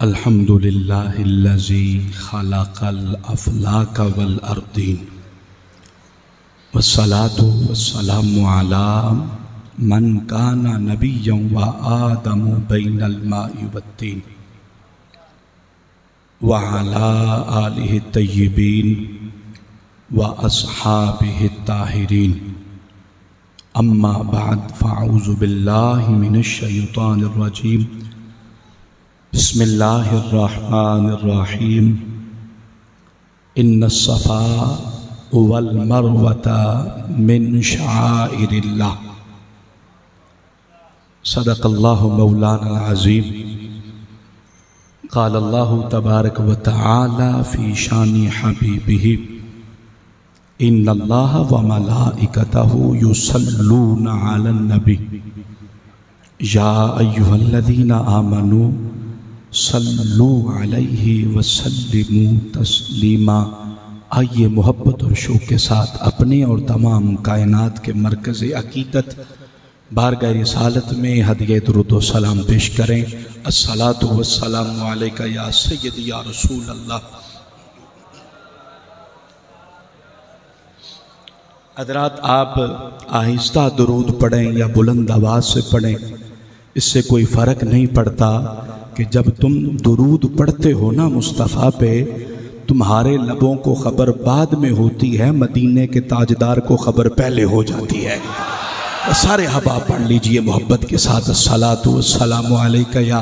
الحمد للہ الذی خلق الافلاک والارضین والصلاة والسلام علی من کان نبیا وآدم بین الماء والطین وعلی آلہ الطیبین واصحابہ الطاہرین اما بعد فاعوذ باللہ من الشیطان الرجیم بسم اللہ الرحمن الرحیم ان الصفا والمروة من شعائر اللہ صدق اللہ مولانا العظیم قال اللہ تبارک و تعالی فی شان حبیبہ ان اللہ وملائکتہ یصلون علی النبی یا ایھا الذین آمنوا صلو علیہ وسلموا تسلیما۔ آئیے محبت اور شوق کے ساتھ اپنے اور تمام کائنات کے مرکز عقیدت بارگاہ رسالت میں ہدیہ درود و سلام پیش کریں۔ الصلاۃ والسلام علیک یا سیدی یا رسول اللہ۔ حضرات، آپ آہستہ درود پڑھیں یا بلند آواز سے پڑھیں، اس سے کوئی فرق نہیں پڑتا کہ جب تم درود پڑھتے ہو نا مصطفیٰ پہ، تمہارے لبوں کو خبر بعد میں ہوتی ہے، مدینے کے تاجدار کو خبر پہلے ہو جاتی ہے۔ سارے احباب پڑھ لیجئے محبت کے ساتھ الصلاۃ والسلام علیک یا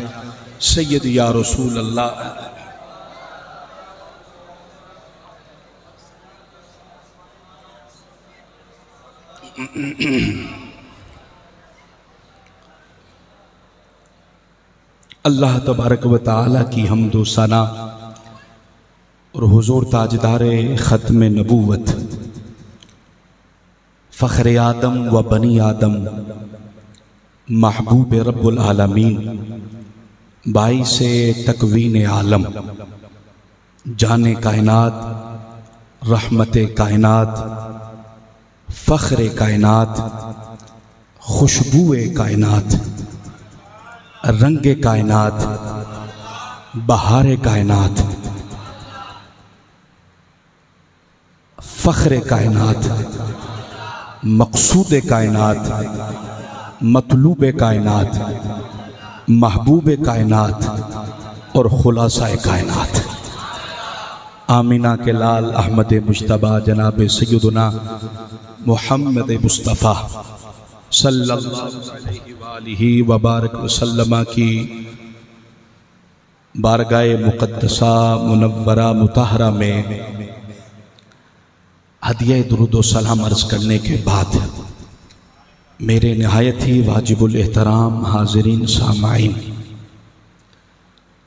سید یا رسول اللہ۔ اللہ تبارک و تعالی کی حمد و ثنا اور حضور تاجدار ختم نبوت فخر آدم و بنی آدم محبوب رب العالمین باعث تکوین عالم جان کائنات رحمت کائنات فخر کائنات خوشبو کائنات رنگ کائنات بہار کائنات فخر کائنات مقصود کائنات مطلوب کائنات محبوب کائنات اور خلاصہ کائنات آمینہ کے لال احمد مجتبیٰ جناب سیدنا محمد مصطفیٰ صلی اللہ علیہ وآلہ وبارک وسلم کی بارگاہ مقدسہ منورہ مطہرہ میں ہدیہ درود و سلام عرض کرنے کے بعد میرے نہایت ہی واجب الاحترام حاضرین سامعین،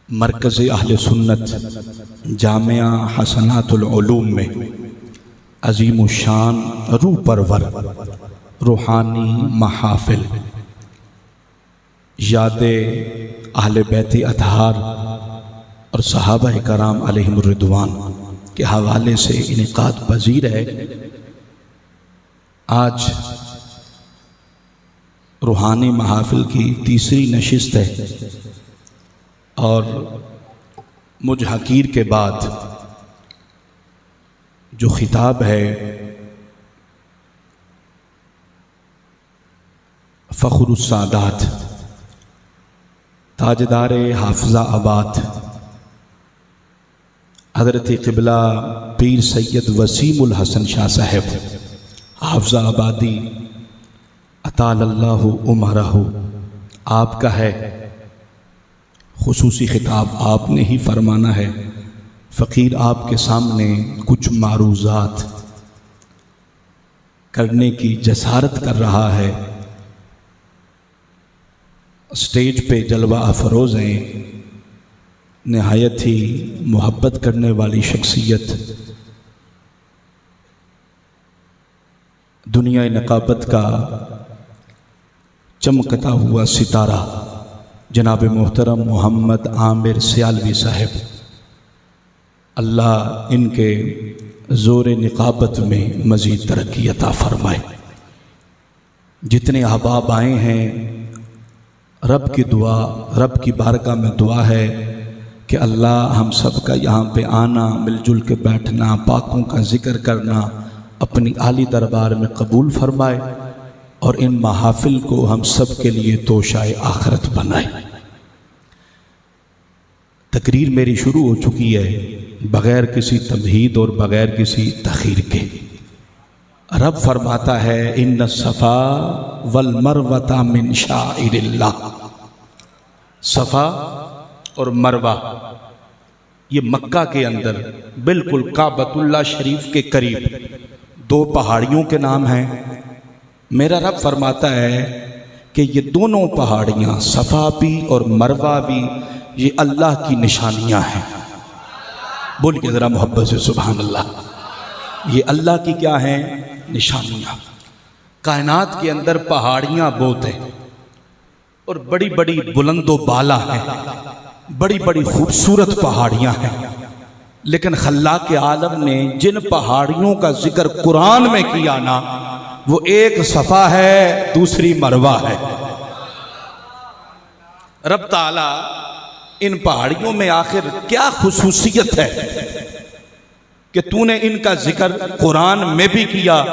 مرکز اہل سنت جامعہ حسنات العلوم میں عظیم الشان روح پرور روحانی محافل یاد اہل بیت اطہار اور صحابہ کرام علیہم الرضوان کے حوالے سے انعقاد پذیر ہے۔ آج روحانی محافل کی تیسری نشست ہے اور مجھ حقیر کے بعد جو خطاب ہے فخر السادات تاجدار حافظہ آباد حضرت قبلہ پیر سید وسیم الحسن شاہ صاحب حافظہ آبادی اطال اللہ عمرہ آپ کا ہے۔ خصوصی خطاب آپ نے ہی فرمانا ہے۔ فقیر آپ کے سامنے کچھ معروضات کرنے کی جسارت کر رہا ہے۔ اسٹیج پہ جلوہ افروز ہیں، نہایت ہی محبت کرنے والی شخصیت، دنیا نقابت کا چمکتا ہوا ستارہ جناب محترم محمد عامر سیالوی صاحب، اللہ ان کے زور نقابت میں مزید ترقی عطا فرمائے۔ جتنے احباب آئے ہیں، رب کی دعا، رب کی بارگاہ میں دعا ہے کہ اللہ ہم سب کا یہاں پہ آنا، مل جل کے بیٹھنا، پاکوں کا ذکر کرنا اپنی عالی دربار میں قبول فرمائے، اور ان محافل کو ہم سب کے لیے توشائے آخرت بنائے۔ تقریر میری شروع ہو چکی ہے بغیر کسی تمہید اور بغیر کسی تاخیر کے۔ رب فرماتا ہے ان الصفا والمروۃ من شعائر اللہ۔ صفا اور مروہ یہ مکہ کے اندر بالکل کعبۃ اللہ شریف کے قریب دو پہاڑیوں کے نام ہیں۔ میرا رب فرماتا ہے کہ یہ دونوں پہاڑیاں صفا بھی اور مروہ بھی یہ اللہ کی نشانیاں ہیں۔ بول کے ذرا محبت سے سبحان اللہ۔ یہ اللہ کی کیا ہیں؟ نشانیاں۔ کائنات کے اندر پہاڑیاں بہت ہیں اور بڑی بڑی بلند و بالا ہیں، بڑی بڑی خوبصورت پہاڑیاں ہیں، لیکن خلاق عالم نے جن پہاڑیوں کا ذکر قرآن میں کیا نا، وہ ایک صفا ہے دوسری مروہ ہے۔ رب تعالی ان پہاڑیوں میں آخر کیا خصوصیت ہے کہ تو نے ان کا ذکر قرآن میں بھی کیا،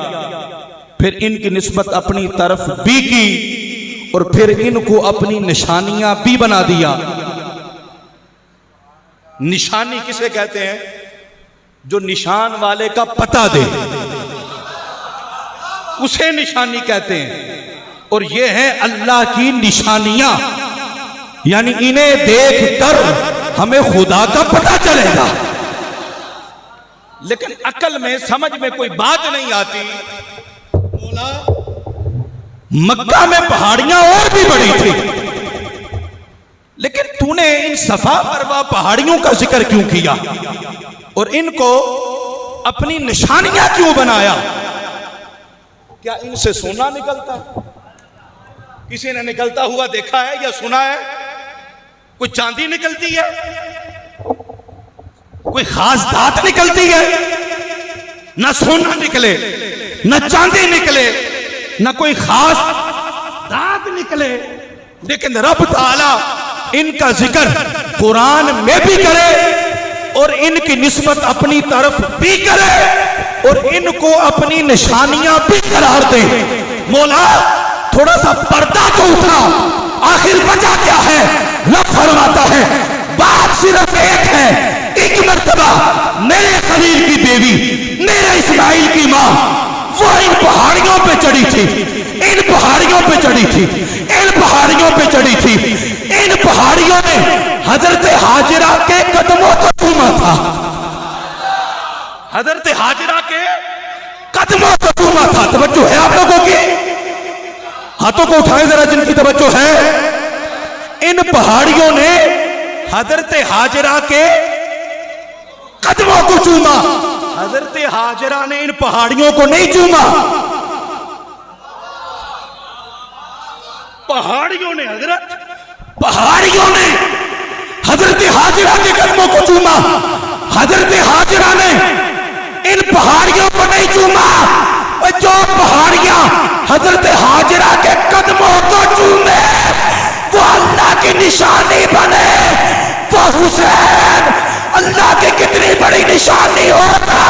پھر ان کی نسبت اپنی طرف بھی کی، اور پھر ان کو اپنی نشانیاں بھی بنا دیا۔ نشانی کسے کہتے ہیں؟ جو نشان والے کا پتہ دے، اسے نشانی کہتے ہیں۔ اور یہ ہیں اللہ کی نشانیاں، یعنی انہیں دیکھ کر ہمیں خدا کا پتہ چلے گا۔ لیکن عقل میں سمجھ میں کوئی بات نہیں آتی، مولا مکہ میں پہاڑیاں اور بھی بڑی تھی، لیکن تو نے ان صفا مروہ پہاڑیوں کا ذکر کیوں کیا اور ان کو اپنی نشانیاں کیوں بنایا؟ کیا ان سے سونا نکلتا ہے؟ کسی نے نکلتا ہوا دیکھا ہے یا سنا ہے؟ کوئی چاندی نکلتی ہے؟ کوئی خاص دھات نکلتی ہے؟ نہ سونا نکلے، نہ چاندی نکلے، نہ کوئی خاص دھات نکلے، لیکن رب تعالیٰ ان کا ذکر قرآن میں بھی کرے اور ان کی نسبت اپنی طرف بھی کرے اور ان کو اپنی نشانیاں بھی قرار دے۔ مولا تھوڑا سا پردہ تو اٹھا، آخر وجہ کیا ہے؟ رب فرماتا ہے بات صرف ایک ہے، ایک مرتبہ میرے خلیل کی بیوی، میرے اسماعیل کی ماں، وہ ان پہاڑیوں پہ چڑھی تھی، ان پہاڑیوں پہ چڑھی تھی، ان پہاڑیوں پہ چڑھی تھی، ان پہاڑیوں نے حضرت حاجرہ کے قدموں کو چوما تھا، حضرت حاجرہ کے قدموں کو چوما تھا۔ توجہ ہے آپ لوگوں کی؟ ہاتھوں کو اٹھائیں ذرا جن کی توجہ ہے۔ ان پہاڑیوں نے حضرت حاجرہ کے قدموں کو چوما، حضرت حاجرہ نے ان پہاڑیوں کو نہیں چوما۔ پہاڑیوں نے حضرت حاجرہ کے قدموں کو چوما، حضرت حاجرہ نے ان پہاڑیوں کو نہیں چوما۔ جو پہاڑیاں حضرت حاجرہ کے قدموں کو چومے وہ اللہ کی نشانی بنے۔ وہ حسین اللہ کی کتنی بڑی نشانی ہوتا،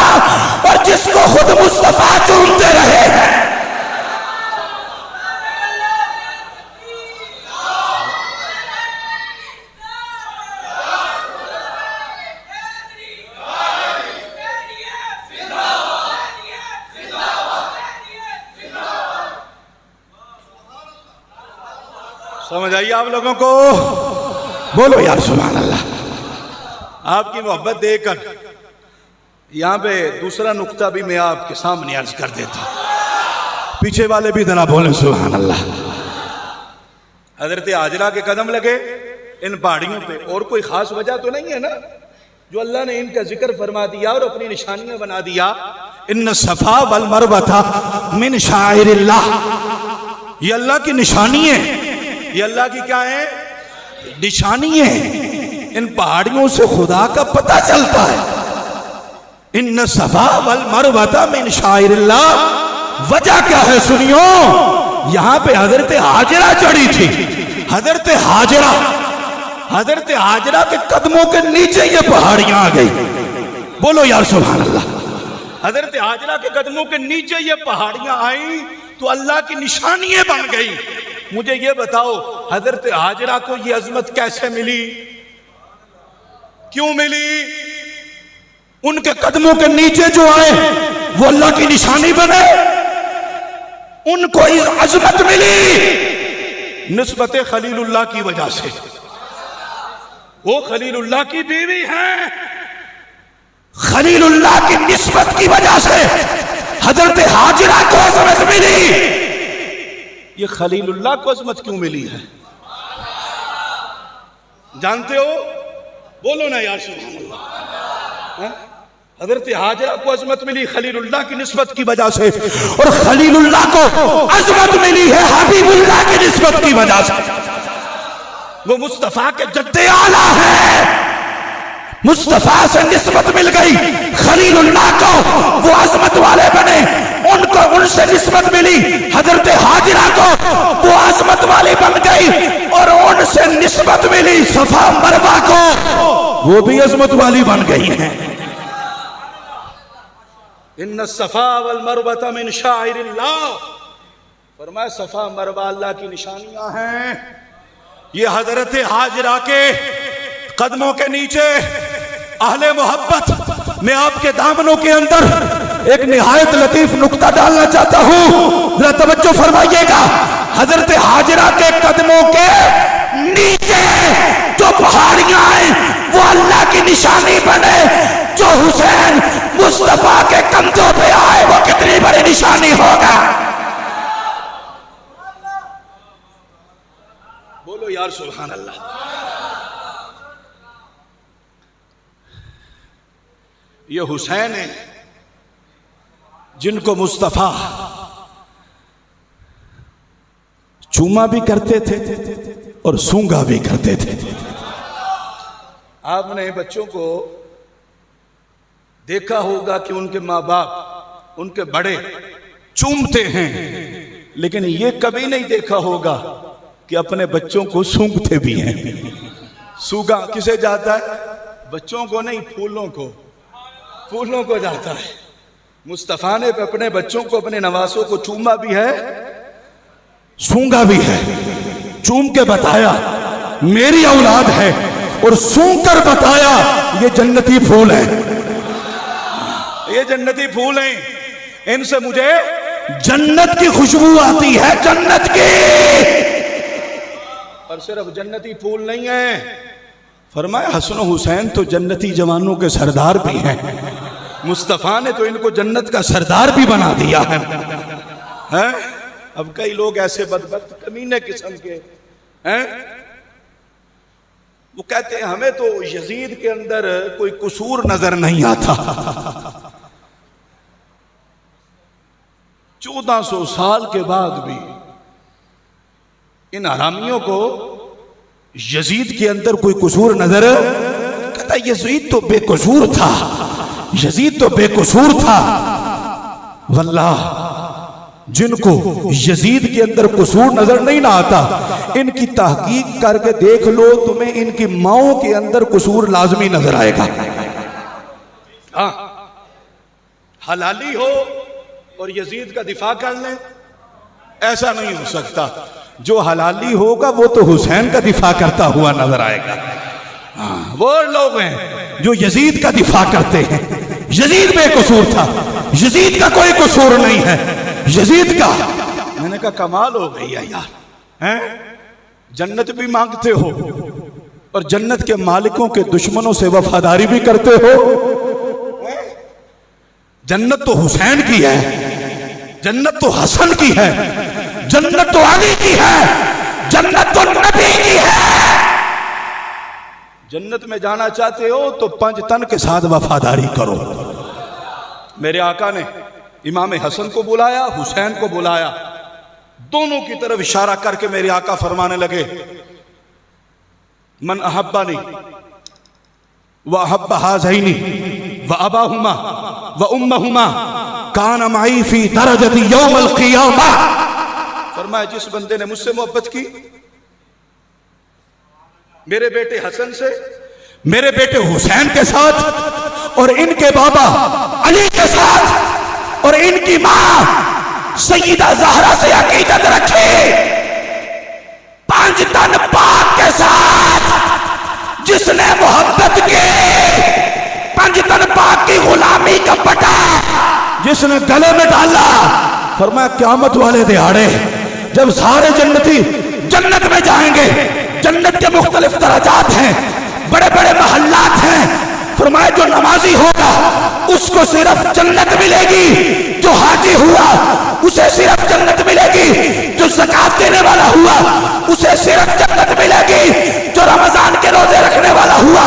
اور جس کو خود مصطفیٰ چومتے رہے ہیں۔ سمجھ آئیے آپ لوگوں کو؟ بولو یار سبحان اللہ۔ آپ کی محبت دیکھ کر یہاں پہ دوسرا نقطہ بھی میں آپ کے سامنے عرض کر دیتا ہوں، پیچھے والے بھی ذرا بولیں سبحان اللہ۔ حضرت حاجرہ کے قدم لگے ان پہاڑیوں پہ، اور کوئی خاص وجہ تو نہیں ہے نا، جو اللہ نے ان کا ذکر فرما دیا اور اپنی نشانیاں بنا دیا۔ ان الصفا والمروہ من شعائر اللہ، یہ اللہ کی نشانی ہے، یہ اللہ کی کیا ہے؟ نشانی ہے۔ ان پہاڑیوں سے خدا کا پتہ چلتا ہے۔ ان الصفا والمروہ من شعائر اللہ، وجہ کیا ہے سنیو؟ یہاں پہ حضرت حاجرہ چڑھی تھی، حضرت حاجرہ حضرت ہاجرہ کے قدموں کے نیچے یہ پہاڑیاں آ گئی. بولو یار سبحان اللہ. حضرت ہاجرہ کے قدموں کے نیچے یہ پہاڑیاں آئیں تو اللہ کی نشانیاں بن گئی. مجھے یہ بتاؤ حضرت ہاجرہ کو یہ عظمت کیسے ملی؟ کیوں ملی؟ ان کے قدموں کے نیچے جو آئے وہ اللہ کی نشانی بنے. ان کو عظمت ملی نسبت خلیل اللہ کی وجہ سے. وہ خلیل اللہ کی بیوی ہیں. خلیل اللہ کی نسبت کی وجہ سے حضرت ہاجرہ کو عظمت ملی. یہ خلیل اللہ کو عظمت کیوں ملی ہے جانتے ہو؟ بولو نا یار سبحان اللہ. حضرت ہاجرہ کو عظمت ملی خلیل اللہ کی نسبت کی وجہ سے, اور خلیل اللہ کو عظمت ملی ہے حبیب اللہ کی نسبت کی وجہ سے. وہ مصطفیٰ کے جد اعلیٰ ہے. مصطفیٰ سے نسبت مل گئی خلیل اللہ کو, وہ عظمت والے بنے. ان سے نسبت ملی حضرت ہاجرہ کو, وہ عظمت والی بن گئی. اور ان سے نسبت ملی صفا مروہ کو, وہ بھی عظمت والی بن گئی ہیں. ان الصفا والمروہ من شعائر اللہ. فرمایا صفا مروہ اللہ کی نشانیاں ہیں. یہ حضرت ہاجرہ کے قدموں کے نیچے اہل محبت, میں آپ کے دامنوں کے اندر ایک نہایت لطیف نکتہ ڈالنا چاہتا ہوں, ذرا توجہ فرمائیے گا. حضرت ہاجرہ کے قدموں کے نیچے جو پہاڑیاں ہیں وہ اللہ کی نشانی بنے. جو حسین مصطفیٰ کے کندھوں پہ آئے وہ کتنی بڑی نشانی ہوگا. بولو یار سبحان اللہ. یہ حسین ہیں جن کو مصطفیٰ چوما بھی کرتے تھے اور سونگا بھی کرتے تھے. آپ نے بچوں کو دیکھا ہوگا کہ ان کے ماں باپ ان کے بڑے چومتے ہیں, لیکن یہ کبھی نہیں دیکھا ہوگا کہ اپنے بچوں کو سونگتے بھی ہیں. سونگا کسے جاتا ہے؟ بچوں کو نہیں, پھولوں کو. پھولوں کو جاتا ہے. مصطفیٰ نے اپنے بچوں کو, اپنے نواسوں کو چوما بھی ہے, سونگا بھی ہے. چوم کے بتایا میری اولاد ہے, اور سونگ کر بتایا یہ جنتی پھول ہے. یہ جنتی پھول ہیں, ان سے مجھے جنت کی خوشبو آتی ہے, جنت کی. اور صرف جنتی پھول نہیں ہیں, فرمایا حسن و حسین تو جنتی جوانوں کے سردار بھی ہیں. مصطفیٰ نے تو ان کو جنت کا سردار بھی بنا دیا ہے. اب کئی لوگ ایسے بدبخت کمینے قسم کے ہیں, وہ کہتے ہیں ہمیں تو یزید کے اندر کوئی قصور نظر نہیں آتا. 1400 سال کے بعد بھی ان حرامیوں کو یزید کے اندر کوئی قصور نظر, کہتا یزید تو بے قصور تھا, یزید تو بے قصور تھا. واللہ جن کو یزید کے اندر قصور نظر نہیں نہ آتا, ان کی تحقیق کر کے دیکھ لو, تمہیں ان کی ماؤں کے اندر قصور لازمی نظر آئے گا. حلالی ہو اور یزید کا دفاع کر لیں, ایسا نہیں ہو سکتا. جو حلالی ہوگا وہ تو حسین کا دفاع کرتا ہوا نظر آئے گا. وہ لوگ ہیں جو یزید کا دفاع کرتے ہیں. یزید بے قصور تھا, یزید کا کوئی قصور نہیں ہے. یزید کا, میں نے کہا کمال ہو گئی ہے یار. جنت بھی مانگتے ہو اور جنت کے مالکوں کے دشمنوں سے وفاداری بھی کرتے ہو. جنت تو حسین کی ہے, جنت تو حسن کی ہے, جنت تو علی کی ہے, جنت تو نبی کی ہے. جنت میں جانا چاہتے ہو تو 5 تن کے ساتھ وفاداری کرو. میرے آقا نے امام حسن کو بلایا, حسین کو بلایا, دونوں کی طرف اشارہ کر کے میرے آقا فرمانے لگے من احبانی واحب ہذین واباہما وامہما کان معی فی درجۃ یوم القیامہ. فرمایا جس بندے نے مجھ سے محبت کی میرے بیٹے حسن سے، میرے بیٹے حسین کے ساتھ، اور ان کے بابا علی کے ساتھ، اور ان کی ماں سیدہ زہرا سے عقیدت رکھے، 5 تن پاک کے ساتھ جس نے محبت کی، 5 تن پاک کی غلامی کا پٹا جس نے گلے میں ڈالا، فرمایا قیامت والے دہاڑے جب سارے جنتی جنت میں جائیں گے، جنت کے مختلف درجات ہیں، بڑے بڑے محلات ہیں، فرمایا جو نمازی ہوگا اس کو صرف جنت ملے گی، جو حاجی ہوا اسے صرف جنت ملے گی، جو زکوٰۃ دینے والا ہوا اسے صرف جنت ملے گی، جو رمضان کے روزے رکھنے والا ہوا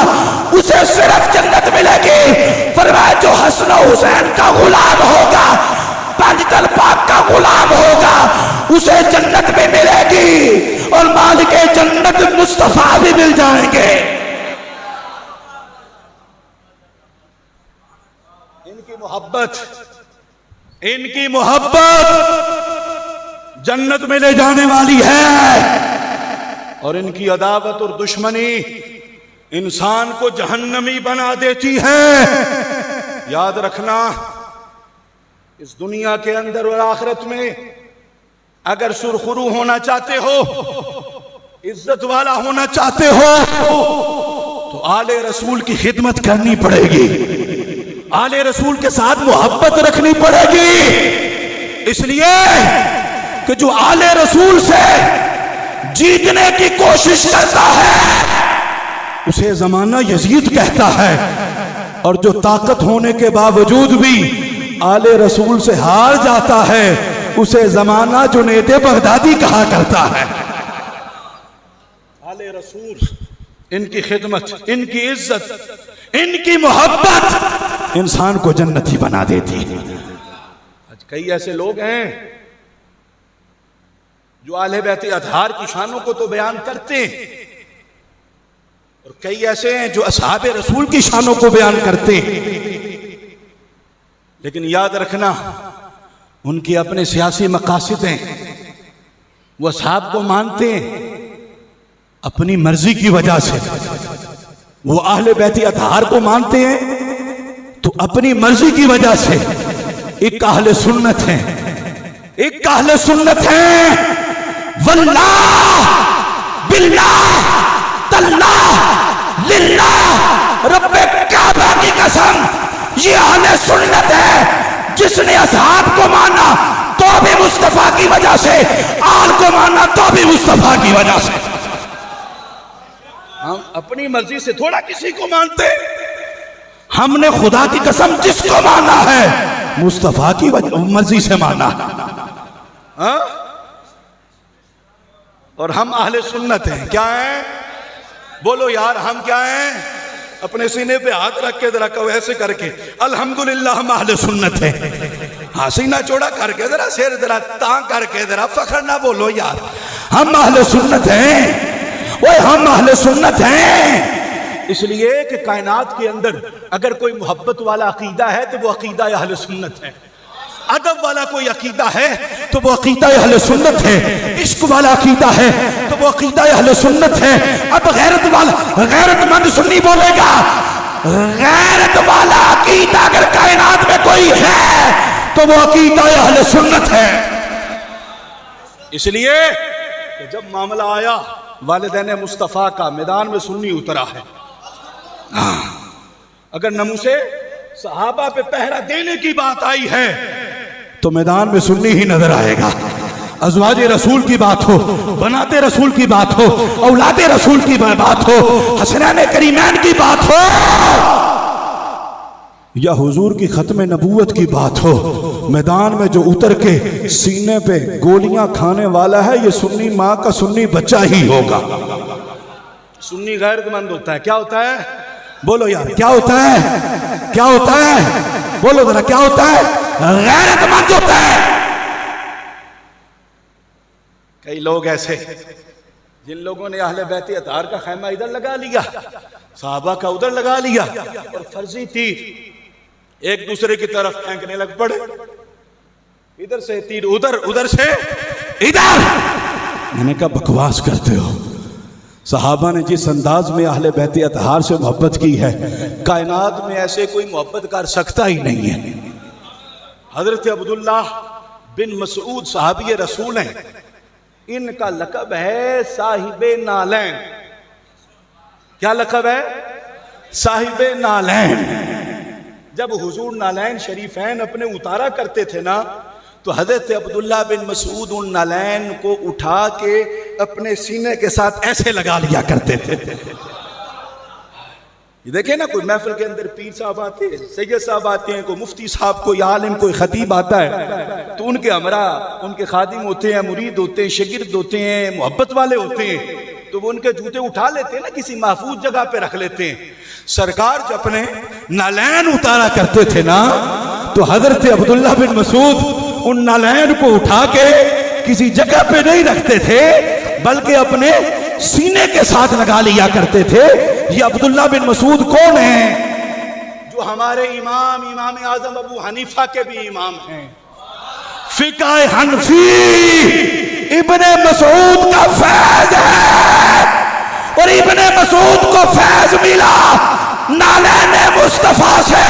اسے صرف جنت ملے گی۔ فرمایا جو حسن و حسین کا غلام ہوگا، 5 تن پاک کا غلام ہوگا، اسے جنت بھی ملے گی اور مالک جنت مصطفیٰ بھی مل جائیں گے۔ ان کی محبت جنت میں لے جانے والی ہے، اور ان کی عداوت اور دشمنی انسان کو جہنمی بنا دیتی ہے۔ یاد رکھنا، اس دنیا کے اندر اور آخرت میں اگر سرخرو ہونا چاہتے ہو، عزت والا ہونا چاہتے ہو، تو آل رسول کی خدمت کرنی پڑے گی، آل رسول کے ساتھ محبت رکھنی پڑے گی، اس لیے کہ جو آل رسول سے جیتنے کی کوشش کرتا ہے اسے زمانہ یزید کہتا ہے، اور جو طاقت ہونے کے باوجود بھی آل رسول سے ہار جاتا ہے اسے زمانہ جنید بغدادی کہا کرتا ہے۔ آل رسول، ان کی خدمت، ان کی عزت، ان کی محبت انسان کو جنتی بنا دیتی ہے۔ آج کئی ایسے لوگ ہیں جو اہل بیت اطہار کی شانوں کو تو بیان کرتے ہیں، اور کئی ایسے ہیں جو اصحاب رسول کی شانوں کو بیان کرتے ہیں، لیکن یاد رکھنا ان کی اپنے سیاسی مقاصد ہیں، وہ اصحاب کو مانتے ہیں اپنی مرضی کی وجہ سے، وہ اہل بیت اطہار کو مانتے ہیں تو اپنی مرضی کی وجہ سے۔ ایک اہل سنت ہیں، ایک اہل سنت ہیں، واللہ باللہ تاللہ للہ رب کعبہ کی قسم، یہ اہل سنت ہے جس نے اصحاب کو مانا تو بھی مصطفیٰ کی وجہ سے، آل کو مانا تو بھی مصطفیٰ کی وجہ سے۔ ہم اپنی مرضی سے تھوڑا کسی کو مانتے، ہم نے خدا کی قسم جس کو مانا ہے مصطفیٰ کی مرضی سے مانا، اور ہم اہل سنت ہیں۔ کیا ہیں؟ بولو یار، ہم کیا ہیں؟ اپنے سینے پہ ہاتھ رکھ کے ذرا کہو ایسے کر کے، الحمدللہ ہم اہل سنت ہیں۔ ہاں، سینہ چوڑا کر کے ذرا، سیر ذرا تاں کر کے ذرا فخر نہ بولو یار، ہم اہل سنت ہیں، وہ ہم اہل سنت ہیں۔ اس لیے کہ کائنات کے اندر اگر کوئی محبت والا عقیدہ ہے تو وہ عقیدہ اہل سنت ہے، ادب والا کوئی عقیدہ ہے تو وہ عقیدہ اہل سنت ہے، عشق والا عقیدہ ہے تو وہ عقیدہ اہل سنت ہے۔ اب غیرت والا، غیرت مند سنی بولے گا، غیرت والا عقیدہ اگر کائنات میں کوئی ہے تو وہ عقیدہ اہل سنت ہے۔ اس لیے کہ جب معاملہ آیا والدین مصطفیٰ کا، میدان میں سنی اترا ہے۔ اگر نموذج صحابہ پہ پہرا دینے کی بات آئی ہے تو میدان میں سنی ہی نظر آئے گا۔ ازواج رسول کی بات ہو، بنات رسول کی بات ہو، اولاد رسول کی بات ہو، حسنین کریمین کی بات ہو، یا حضور کی ختم نبوت کی بات ہو، میدان میں جو اتر کے سینے پہ گولیاں کھانے والا ہے یہ سنی ماں کا سنی بچہ ہی ہوگا۔ سنی غیرت مند ہوتا ہے، کیا ہوتا ہے؟ بولو یار، کیا ہوتا ہے؟ کیا ہوتا ہے؟ بولو ذرا، کیا ہوتا ہے؟ غیرت مند ہوتا ہے۔ کئی لوگ ایسے جن لوگوں نے اہل بیت اطہار کا خیمہ ادھر لگا لیا، صحابہ کا ادھر لگا لیا، اور فرضی تیر ایک دوسرے کی طرف پھینکنے لگ پڑے، ادھر سے تیر ادھر، ادھر سے ادھر۔ میں نے کہا بکواس کرتے ہو، صحابہ نے جس انداز میں اہل بیت اطہار سے محبت کی ہے، کائنات میں ایسے کوئی محبت کر سکتا ہی نہیں ہے۔ حضرت عبداللہ بن مسعود صحابی رسول ہیں، ان کا لقب ہے صاحب نالین۔ کیا لقب ہے؟ صاحب نالین۔ جب حضور نالین شریفین اپنے اتارا کرتے تھے نا، تو حضرت عبداللہ بن مسعود ان نالین کو اٹھا کے اپنے سینے کے ساتھ ایسے لگا لیا کرتے تھے۔ یہ دیکھیں نا، کوئی محفل کے اندر پیر صاحب آتے ہیں، سید صاحب آتے ہیں، کوئی مفتی صاحب، کوئی عالم، کوئی خطیب آتا ہے، تو ان کے ہمراہ ان کے خادم ہوتے ہیں، مرید ہوتے ہیں، شاگرد ہوتے ہیں، محبت والے ہوتے ہیں، تو وہ ان کے جوتے اٹھا لیتے ہیں نا، کسی محفوظ جگہ پہ رکھ لیتے ہیں۔ سرکار جب اپنے نالین اتارا کرتے تھے نا، تو حضرت عبداللہ بن مسعود ان نالین کو اٹھا کے کسی جگہ پہ نہیں رکھتے تھے، بلکہ اپنے سینے کے ساتھ لگا لیا کرتے تھے۔ یہ عبداللہ بن مسعود کون ہیں؟ جو ہمارے امام اعظم ابو حنیفہ کے بھی امام ہیں۔ فقہ حنفی ابن مسعود کا فیض ہے، اور ابن مسعود کو فیض ملا نالین مصطفیٰ سے۔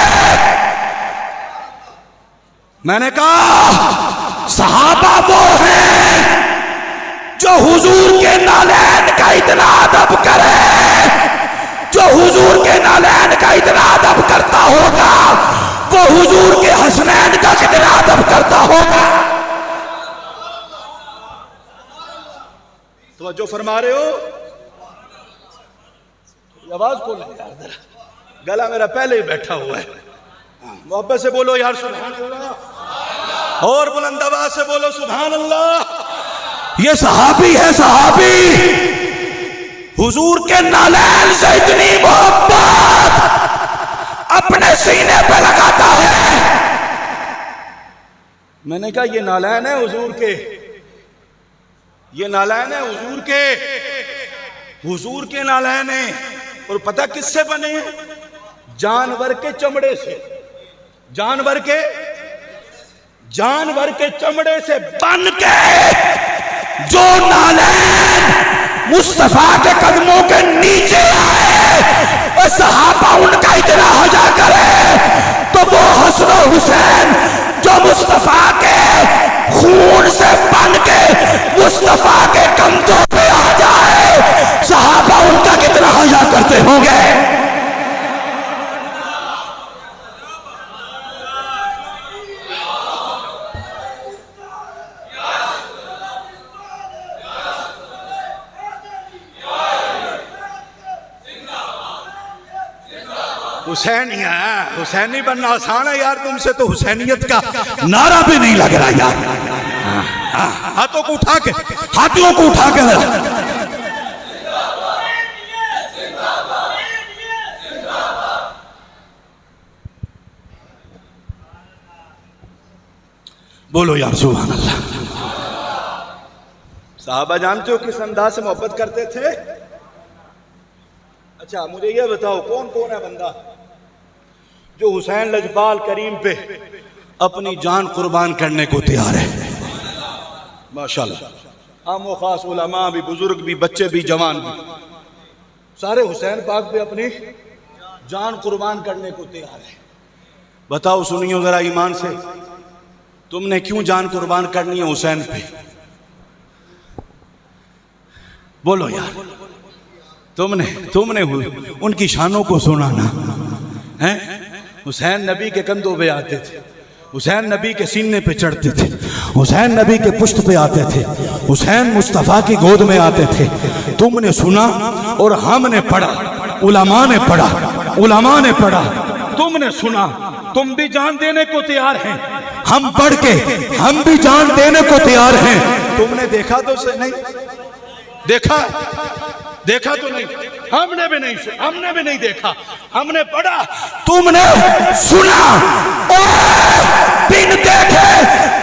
میں نے کہا صحابہ وہ ہیں جو حضور کے نالین کا اتنا ادب کرے، جو حضور کے نالین کا اتنا ادب کرتا ہوگا وہ حضور کے حسنین کا کتنا ادب کرتا ہوگا۔ توجہ فرما رہے ہو؟ آواز کھول لیں یار ذرا، گلا میرا پہلے ہی بیٹھا ہوا ہے۔ محبت سے بولو یار سبحان اللہ، اور بلند آواز سے بولو سبحان اللہ۔ یہ صحابی ہے، صحابی حضور کے نالین سے اتنی محبت اپنے سینے پہ لگاتا ہے۔ میں نے کہا یہ نالین ہے حضور کے، یہ نالین ہے حضور کے، حضور کے نالین ہیں۔ اور پتہ کس سے بنے ہیں؟ جانور کے چمڑے سے، جانور کے چمڑے سے بن کے جو نالین مصطفیٰ کے قدموں کے نیچے آئے، اور صحابہ ان کا اتنا حیا کرے، تو وہ حسن و حسین جو مصطفیٰ کے خون سے بن کے مصطفیٰ کے کندھوں پہ آ جائے، صحابہ ان کا کتنا حیا کرتے ہوں گے۔ حسینیہ، حسینی بننا آسان ہے یار، تم سے تو حسینیت کا نعرہ بھی نہیں لگ رہا یار۔ ہاتھوں کو اٹھا کے بولو یار سبحان اللہ۔ صحابہ جانتے ہو کس انداز سے محبت کرتے تھے؟ اچھا مجھے یہ بتاؤ کون کون ہے بندہ جو حسین لجپال کریم پہ اپنی جان قربان کرنے کو تیار ہے؟ ماشاءاللہ، عام و خاص، علماء بھی، بزرگ بھی، بچے بھی، جوان بھی، سارے حسین پاک پہ اپنی جان قربان کرنے کو تیار ہے۔ بتاؤ سنیو ذرا ایمان سے، تم نے کیوں جان قربان کرنی ہے حسین پہ؟ بولو یار، تم نے ان کی شانوں کو سنا نا؟ حسین نبی کے کندھوں پہ آتے تھے، حسین نبی کے سینے پہ چڑھتے تھے، حسین نبی کے پشت پہ آتے تھے، حسین مصطفیٰ کی گود میں آتے تھے۔ تم نے سنا اور ہم نے پڑھا، علماء نے پڑھا، تم نے سنا، تم بھی جان دینے کو تیار ہیں، ہم پڑھ کے ہم بھی جان دینے کو تیار ہیں۔ تم نے دیکھا تو نہیں؟ دیکھا تو نہیں، ہم نے بھی نہیں دیکھا، ہم نے پڑھا، تم نے سنا۔ دن دیکھے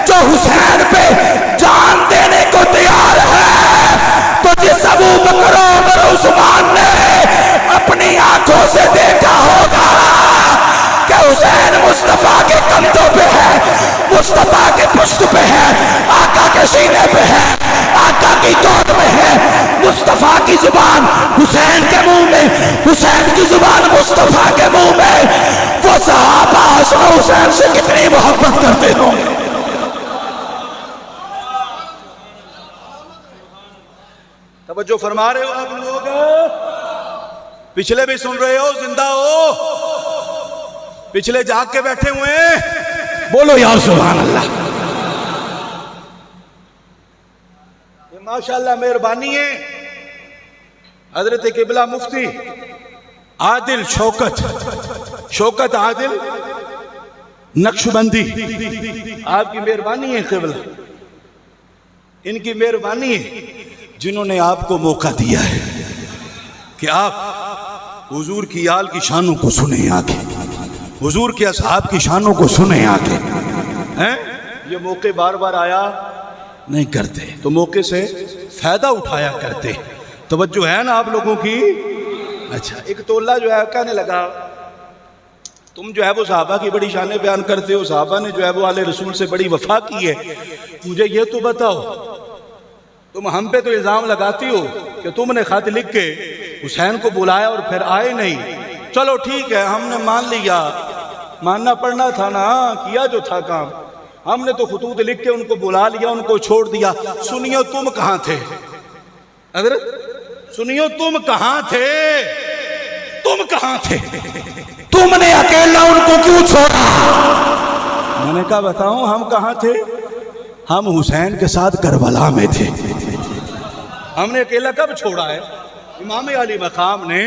جو حسین پہ جان دینے کو تیار ہے، تو جس ابو بکر عمر عثمان نے اپنی آنکھوں سے دیکھا ہوگا کہ حسین مصطفیٰ کے کندھوں پہ ہے، مصطفیٰ کے پشت پہ ہے، آقا کے سینے پہ ہے، آقا کی گود میں ہے، مصطفیٰ کی زبان حسین کے منہ میں، حسین کی زبان مصطفیٰ کے منہ میں، وہ صحابہ حسن حسین سے کتنی محبت کرتے ہوں گے۔ توجہ فرما رہے ہو آپ لوگ؟ پچھلے بھی سن رہے ہو؟ زندہ ہو؟ پچھلے جاگ کے بیٹھے ہوئے ہیں؟ بولو یا سبحان اللہ۔ یہ ماشاءاللہ مہربانی ہے حضرت قبلہ مفتی عادل شوکت عادل نقشبندی، آپ کی مہربانی ہے قبلہ، ان کی مہربانی ہے جنہوں نے آپ کو موقع دیا ہے کہ آپ حضور کی آل کی شانوں کو سنیں آگے، حضور کے اصحاب کی شانوں کو سنیں آگے۔ یہ موقع بار بار آیا نہیں کرتے تو موقع سے فائدہ اٹھایا کرتے۔ توجہ ہے نا آپ لوگوں کی؟ اچھا، ایک تولہ جو ہے کہنے لگا تم جو ہے وہ صحابہ کی بڑی شانیں بیان کرتے ہو، صحابہ نے جو ہے وہ آل رسول سے بڑی وفا کی ہے، مجھے یہ تو بتاؤ تم ہم پہ تو الزام لگاتی ہو کہ تم نے خط لکھ کے حسین کو بلایا اور پھر آئے نہیں۔ چلو ٹھیک ہے، ہم نے مان لیا، ماننا پڑنا تھا نا، کیا جو تھا کام، ہم نے تو خطوط لکھ کے ان کو بلا لیا، ان کو چھوڑ دیا۔ سنیو تم کہاں تھے حضرت؟ سنیو تم کہاں تھے؟ تم کہاں تھے؟ تم نے اکیلا ان کو کیوں چھوڑا؟ میں نے کہا بتاؤں ہم کہاں تھے؟ ہم حسین کے ساتھ کربلا میں تھے۔ ہم نے اکیلا کب چھوڑا ہے؟ امام علی مقام نے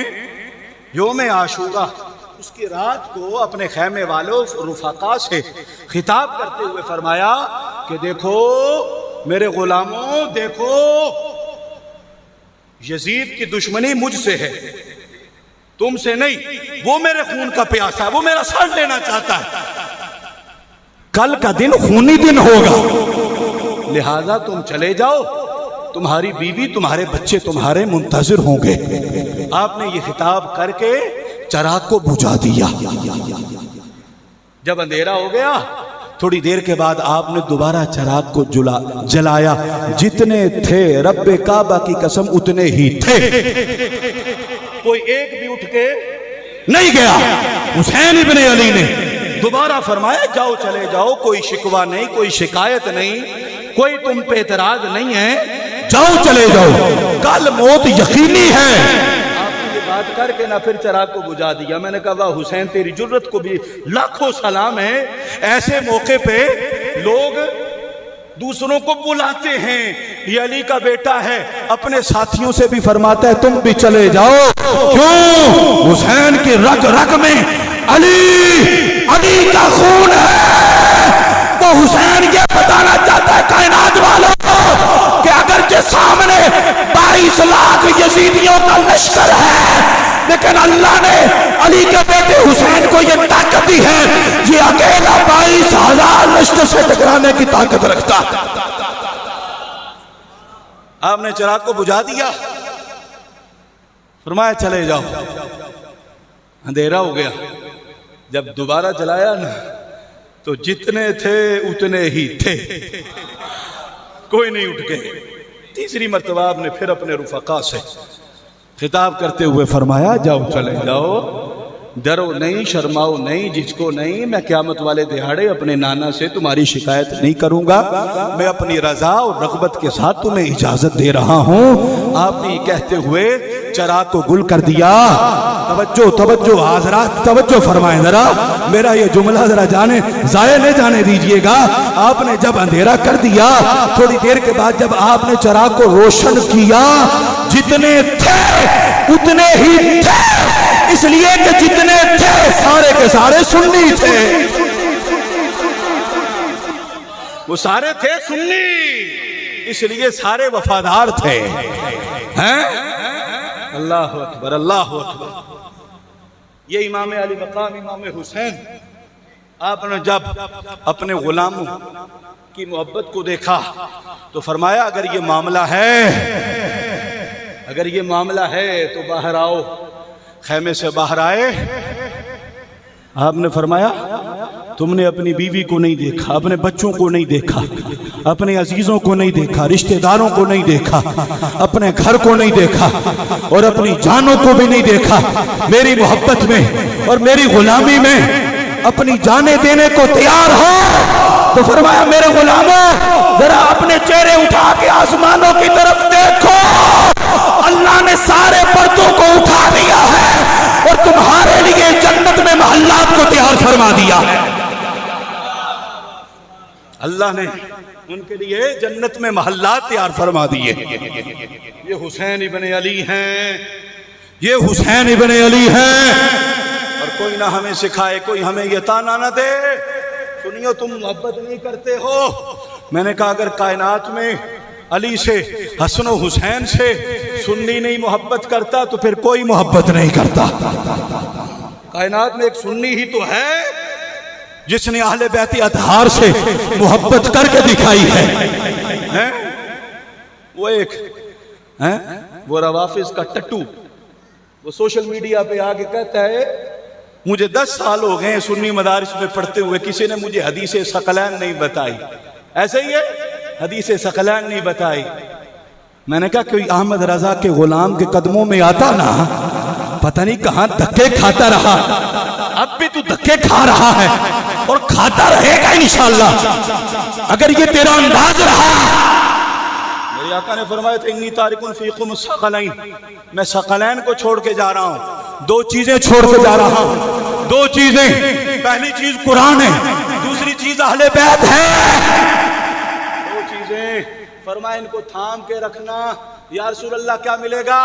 یوم عاشورہ اس کی رات کو اپنے خیمے والوں رفقا سے خطاب کرتے ہوئے فرمایا کہ دیکھو میرے غلاموں، دیکھو یزید کی دشمنی مجھ سے ہے، تم سے نہیں، وہ میرے خون کا پیاسا ہے، وہ میرا سر لینا چاہتا ہے، کل کا دن خونی دن ہوگا، لہذا تم چلے جاؤ، تمہاری بیوی تمہارے بچے تمہارے منتظر ہوں گے۔ آپ نے یہ خطاب کر کے چراغ کو بجھا دیا۔ جب اندھیرا ہو گیا تھوڑی دیر کے بعد آپ نے دوبارہ چراغ کو جلایا، جتنے تھے رب کعبہ کی قسم اتنے ہی تھے، کوئی ایک بھی اٹھ کے نہیں گیا۔ حسین ابن علی نے دوبارہ فرمایا جاؤ چلے جاؤ، کوئی شکوہ نہیں، کوئی شکایت نہیں، کوئی تم پہ اعتراض نہیں ہے، جاؤ چلے جاؤ، کل موت یقینی ہے۔ آپ نے یہ بات کر کے نہ پھر چراغ کو بجھا دیا۔ میں نے کہا واہ حسین تیری جرت کو بھی لاکھوں سلام ہے، ایسے موقع پہ لوگ دوسروں کو بلاتے ہیں، یہ علی کا بیٹا ہے، اپنے ساتھیوں سے بھی فرماتا ہے تم بھی چلے جاؤ۔ کیوں؟ حسین کی رگ رگ میں علی کا خون ہے۔ وہ حسین یہ بتانا چاہتا ہے کائنات والوں کو کہ اگرچہ سامنے 22 لاکھ یزیدیوں کا لشکر ہے، لیکن اللہ نے علی کے بیٹے حسین کو یہ طاقت دی ہے، یہ اکیلا 22,000 لشکر سے ٹکرانے کی طاقت رکھتا ہے۔ آپ نے چراغ کو بجھا دیا، فرمایا چلے جاؤ۔ اندھیرا ہو گیا، جب دوبارہ جلایا نا تو جتنے تھے اتنے ہی تھے، کوئی نہیں اٹھ گئے۔ تیسری مرتبہ آپ نے پھر اپنے رفقا سے خطاب کرتے ہوئے فرمایا جاؤ چلے جاؤ، ڈرو نہیں، شرماؤ نہیں، جھجکو نہیں، میں قیامت والے دہاڑے اپنے نانا سے تمہاری شکایت نہیں کروں گا، میں اپنی رضا اور رغبت کے ساتھ تمہیں اجازت دے رہا ہوں۔ آپ نے یہ کہتے ہوئے چراغ کو گل کر دیا۔ توجہ حضرات، توجہ فرمائیں ذرا، میرا یہ جملہ ذرا ضائع نہیں جانے دیجئے گا۔ آپ نے جب اندھیرا کر دیا، تھوڑی دیر کے بعد جب آپ نے چراغ کو روشن کیا، جتنے تھے اتنے ہی تھے، اس لیے کہ جتنے تھے سارے کے سارے سنی تھے، وہ سارے تھے سنی، اس لیے سارے وفادار تھے۔ اللہ اکبر، اللہ اکبر۔ یہ امام علی مقام امام حسین، آپ نے جب اپنے غلاموں کی محبت کو دیکھا تو فرمایا اگر یہ معاملہ ہے تو باہر آؤ۔ خیمے سے باہر آئے، آپ نے فرمایا تم نے اپنی بیوی کو نہیں دیکھا, اپنے بچوں کو نہیں دیکھا, اپنے عزیزوں کو نہیں دیکھا, رشتہ داروں کو نہیں دیکھا, اپنے گھر کو نہیں دیکھا اور اپنی جانوں کو بھی نہیں دیکھا. میری محبت میں اور میری غلامی میں اپنی جانیں دینے کو تیار ہو تو فرمایا میرے غلاموں ذرا اپنے چہرے اٹھا کے آسمانوں کی طرف دیکھو, اللہ نے سارے پردوں کو اٹھا دیا ہے اور تمہارے لیے جنت میں محلات کو تیار فرما دیا ہے. اللہ نے ان کے لیے جنت میں محلات تیار فرما دیے. یہ حسین ابن علی ہیں, یہ حسین ابن علی ہیں. اور کوئی نہ ہمیں سکھائے, کوئی ہمیں یہ تانا نہ دے سنیو تم محبت نہیں کرتے ہو. میں نے کہا اگر کائنات میں علی سے, حسن و حسین سے سنی نہیں محبت کرتا تو پھر کوئی محبت نہیں کرتا. کائنات میں ایک سنی ہی تو ہے جس نے اہل بیت اطہار سے محبت کر کے دکھائی ہے. وہ ایک وہ روافظ کا ٹٹو, وہ سوشل میڈیا پہ آ کے کہتا ہے مجھے 10 سال ہو گئے سنی مدارس میں پڑھتے ہوئے, کسی نے مجھے حدیث ثقلین نہیں بتائی. ایسے ہی ہے, حدیث ثقلین نہیں بتائی. میں نے کہا کوئی احمد رضا کے غلام کے قدموں میں آتا نا, پتہ نہیں کہاں دھکے کھاتا رہا, اب بھی تو دھکے کھا رہا ہے اور کھاتا رہے گا انشاءاللہ اگر یہ تیرا انداز رہا. میرے آقا نے فرمایا تھا انی تارکن فیکم الثقلین, میں ثقلین کو چھوڑ کے جا رہا ہوں. 2 چیزیں چھوڑ کے جا رہا ہوں, 2 چیزیں. پہلی چیز قرآن ہے, دوسری چیز اہل بیت ہے. 2 چیزیں فرمایا ان کو تھام کے رکھنا. یا رسول اللہ کیا ملے گا؟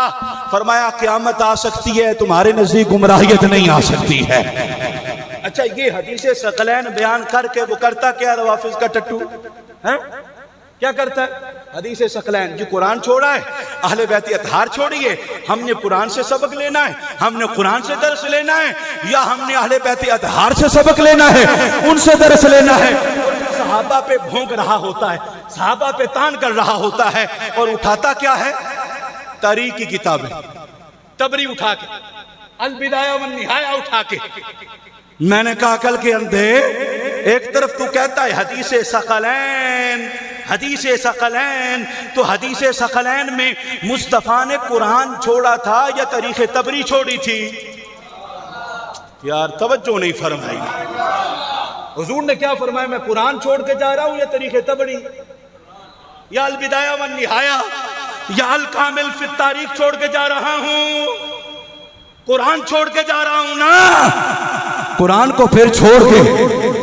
فرمایا قیامت آ سکتی ہے, تمہارے نزدیک گمراہیت نہیں آ سکتی ہے. اچھا یہ حدیث ثقلین بیان کر کے وہ کرتا کیا روافظ کا ٹٹو ہے؟ کیا کرتا ہے؟ حدیث ثقلین جو قرآن چھوڑا ہے, اہل بیت اطہار چھوڑیے, ہم نے قرآن سے سبق لینا ہے, ہم نے قرآن سے درس لینا ہے, یا ہم نے اہل بیت اطہار سے سبق لینا ہے, ان سے درس لینا ہے. صحابہ پہ بھونک رہا ہوتا ہے, صحابہ پہ تان کر رہا ہوتا ہے, اور اٹھاتا کیا ہے؟ تاریخ کی کتابیں, تبری اٹھا کے, البدایہ والنہایہ اٹھا کے. میں نے کہا عقل کے اندھے, ایک طرف تو کہتا ہے حدیث ثقلین, حدیث ثقلین, تو حدیث ثقلین میں مصطفیٰ نے قرآن چھوڑا تھا یا تاریخ تبری چھوڑی تھی؟ یار توجہ نہیں فرمائی. حضور نے کیا فرمایا؟ میں قرآن چھوڑ کے جا رہا ہوں یا تاریخ تبری, یا البدایہ والنہایہ, یا الکامل فی التاریخ چھوڑ کے جا رہا ہوں؟ قرآن چھوڑ کے جا رہا ہوں نا. قرآن کو پھر چھوڑ کے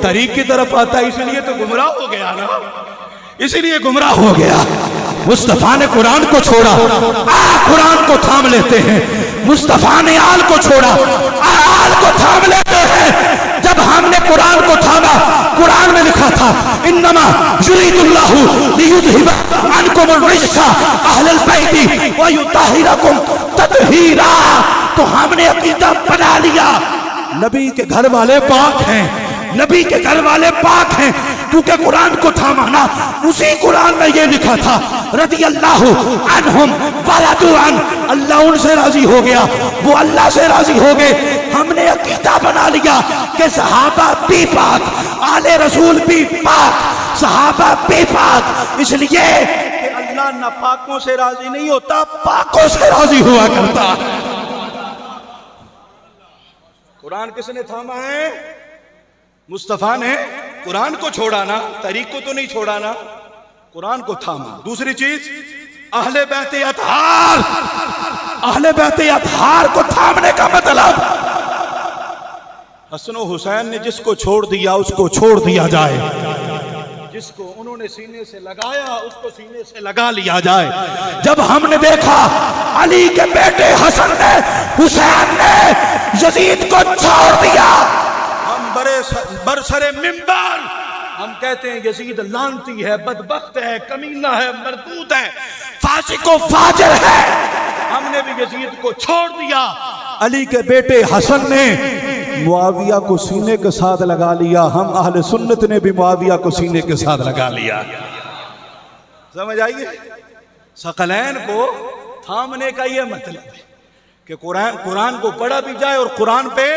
تاریخ کی طرف آتا, اس لیے تو گمراہ ہو گیا نا, اسی لیے گمراہ ہو گیا. مصطفیٰ نے قرآن کو چھوڑا, قرآن کو تھام لیتے ہیں. مصطفیٰ نے آل کو چھوڑا, آل کو تھام لیتے ہیں. جب ہم نے قرآن کو تھاما, قرآن میں لکھا تھا انما یرید اللہ لیذھب عنکم الرجس اہل البیت ویطہرکم تطہیرا. تو ہم نے عقیدہ بنا لیا نبی کے گھر والے پاک ہیں, نبی کے گھر والے پاک ہیں, کیونکہ قرآن کو تھاما نا. اسی قرآن میں یہ لکھا تھا رضی اللہ عنہم ورضوا عنہ, اللہ ان سے راضی ہو گیا, وہ اللہ سے راضی ہو گئے. ہم نے عقیدہ بنا لیا کہ صحابہ بھی پاک, آل رسول بھی پاک, صحابہ بھی پاک, اس لیے کہ اللہ نہ پاکوں سے راضی نہیں ہوتا, پاکوں سے راضی ہوا کرتا. قرآن کس نے تھاما ہے؟ مصطفیٰ نے. قرآن کو چھوڑا نا, تاریخ کو تو نہیں چھوڑا نا, قرآن کو تھاما. دوسری چیز اہل بیت اطہار, اہل بیت اطہار کو تھامنے کا مطلب حسن و حسین نے جس کو چھوڑ دیا اس کو چھوڑ دیا جائے, جس کو انہوں نے سینے سے لگایا اس کو سینے سے لگا لیا جائے. جب ہم نے دیکھا علی کے بیٹے حسن نے, حسین نے یزید کو چھوڑ دیا, ہم برسر منبر ہم کہتے ہیں یزید لعنتی ہے, بدبخت ہے, کمینہ ہے, مردود ہے, فاسق و فاجر ہے. ہم نے بھی یزید کو چھوڑ دیا. علی کے بیٹے حسن نے معاویہ کو سینے کے ساتھ لگا لیا, ہم اہل سنت نے بھی معاویہ کو سینے کے ساتھ لگا لیا. سمجھ آئیے؟ ثقلین کو تھامنے کا یہ مطلب ہے کہ قرآن کو پڑھا بھی جائے اور قرآن پہ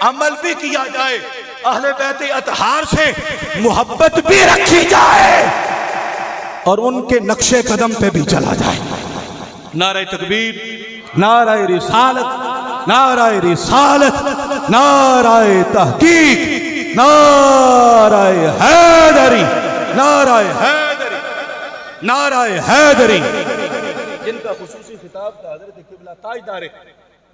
عمل بھی کیا جائے، اہل بیت اطہار سے محبت بھی رکھی جائے اور ان کے نقش قدم پہ بھی چلا جائے۔ نعرہ تکبیر، نعرہ رسالت، نعرہ رسالت، نعرہ تحقیق، نعرہ حیدری، نعرہ حیدری، نعرہ حیدری۔ جن کا خصوصی خطاب تھا حضرت قبلہ تاجدار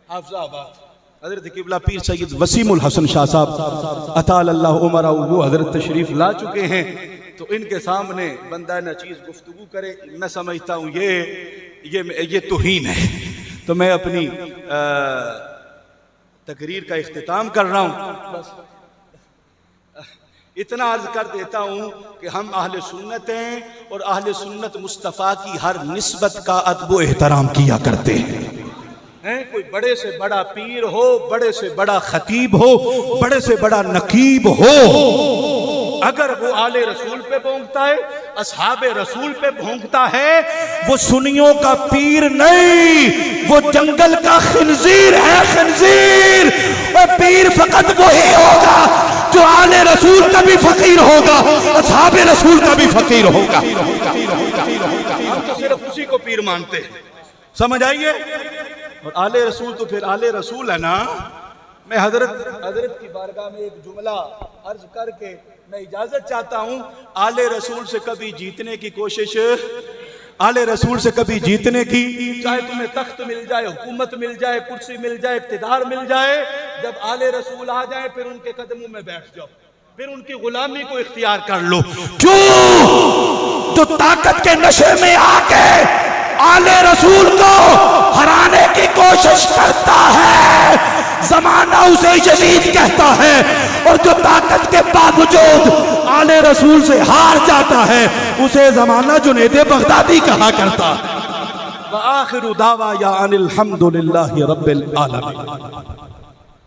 حافظ آباد حضرت قبلہ پیر سید وسیم الحسن شاہ صاحب اطال اللہ عمرہ، وہ حضرت تشریف لا چکے ہیں، تو ان کے سامنے بندہ ناچیز گفتگو کرے، میں سمجھتا ہوں یہ توہین ہے۔ تو میں اپنی تقریر کا اختتام کر رہا ہوں، بس اتنا عرض کر دیتا ہوں کہ ہم اہل سنت ہیں اور اہل سنت مصطفیٰ کی ہر نسبت کا ادب و احترام کیا کرتے ہیں۔ کوئی بڑے سے بڑا پیر ہو، بڑے سے بڑا خطیب ہو، بڑے سے بڑا نقیب ہو، اگر وہ آل رسول پہ بھونکتا ہے، اصحاب رسول پہ بھونکتا ہے، وہ سنیوں کا پیر نہیں، وہ جنگل کا خنزیر ہے، خنزیر۔ اور پیر فقط وہی ہوگا جو آل رسول کا بھی فقیر ہوگا، اصحاب رسول کا بھی فقیر ہوگا۔ ہم تو صرف اسی کو پیر مانتے ہیں، سمجھ آئیے؟ اور آل رسول تو پھر آل رسول ہے نا۔ میں حضرت کی بارگاہ میں ایک جملہ عرض کر کے میں اجازت چاہتا ہوں، آل رسول سے کبھی جیتنے کی کوشش، آل رسول سے کبھی جیتنے کی، چاہے تمہیں تخت مل جائے، حکومت مل جائے، کرسی مل جائے، اقتدار مل جائے، جب آل رسول آ جائیں پھر ان کے قدموں میں بیٹھ جاؤ، پھر ان کی غلامی کو اختیار کر لو۔ کیوں؟ جو طاقت کے نشے میں آ کے آل رسول کو ہرانے کی کوشش کرتا ہے، زمانہ اسے یزید کہتا ہے، اور جو طاقت کے باوجود آل رسول سے ہار جاتا ہے اسے زمانہ جنید بغدادی کہا کرتا ہے۔ وآخر دعوایا ان الحمد للہ رب العالمین۔